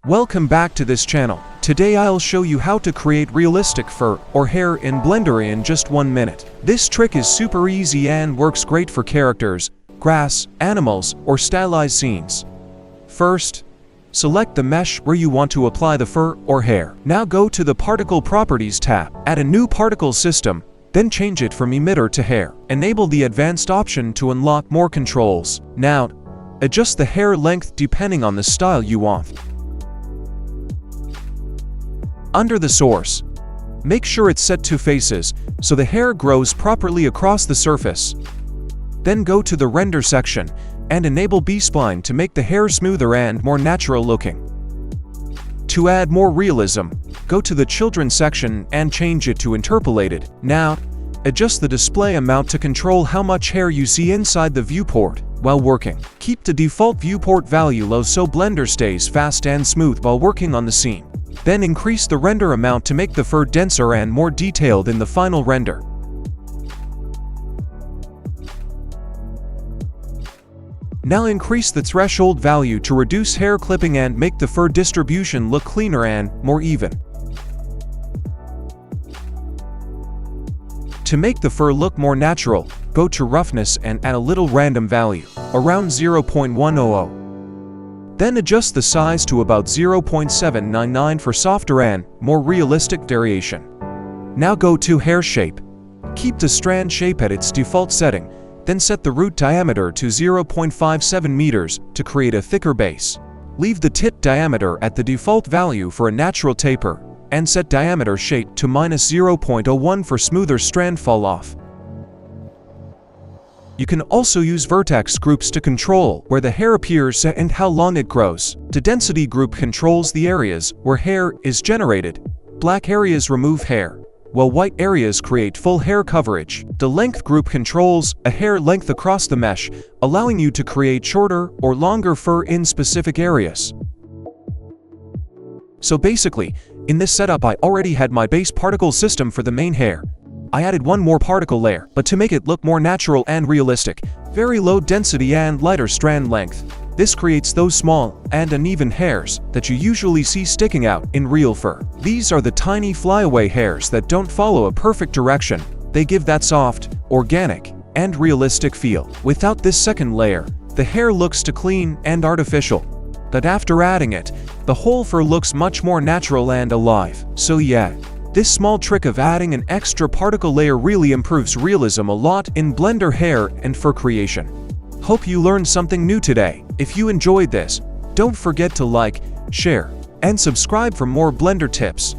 Welcome back to this channel. Today I'll show you how to create realistic fur or hair in Blender in just 1 minute. This trick is super easy and works great for characters, grass, animals, or stylized scenes. First, select the mesh where you want to apply the fur or hair. Now go to the Particle Properties tab. Add a new particle system, then change it from emitter to hair. Enable the advanced option to unlock more controls. Now, adjust the hair length depending on the style you want. Under the source, make sure it's set to faces so the hair grows properly across the surface. Then go to the render section and enable B-spline to make the hair smoother and more natural looking. To add more realism, go to the children section and change it to interpolated. Now, adjust the display amount to control how much hair you see inside the viewport while working. Keep the default viewport value low so Blender stays fast and smooth while working on the scene. Then increase the render amount to make the fur denser and more detailed in the final render. Now increase the threshold value to reduce hair clipping and make the fur distribution look cleaner and more even. To make the fur look more natural, go to roughness and add a little random value, around 0.100. Then adjust the size to about 0.799 for softer and more realistic variation. Now go to hair shape. Keep the strand shape at its default setting, then set the root diameter to 0.57 meters to create a thicker base. Leave the tip diameter at the default value for a natural taper, and set diameter shape to -0.01 for smoother strand fall off. You can also use vertex groups to control where the hair appears and how long it grows. The density group controls the areas where hair is generated. Black areas remove hair, while white areas create full hair coverage. The length group controls a hair length across the mesh, allowing you to create shorter or longer fur in specific areas. So basically, in this setup I already had my base particle system for the main hair. I added one more particle layer, but to make it look more natural and realistic, very low density and lighter strand length. This creates those small and uneven hairs that you usually see sticking out in real fur. These are the tiny flyaway hairs that don't follow a perfect direction. They give that soft, organic, and realistic feel. Without this second layer, the hair looks too clean and artificial. But after adding it, the whole fur looks much more natural and alive. So yeah, this small trick of adding an extra particle layer really improves realism a lot in Blender hair and fur creation. Hope you learned something new today. If you enjoyed this, don't forget to like, share, and subscribe for more Blender tips.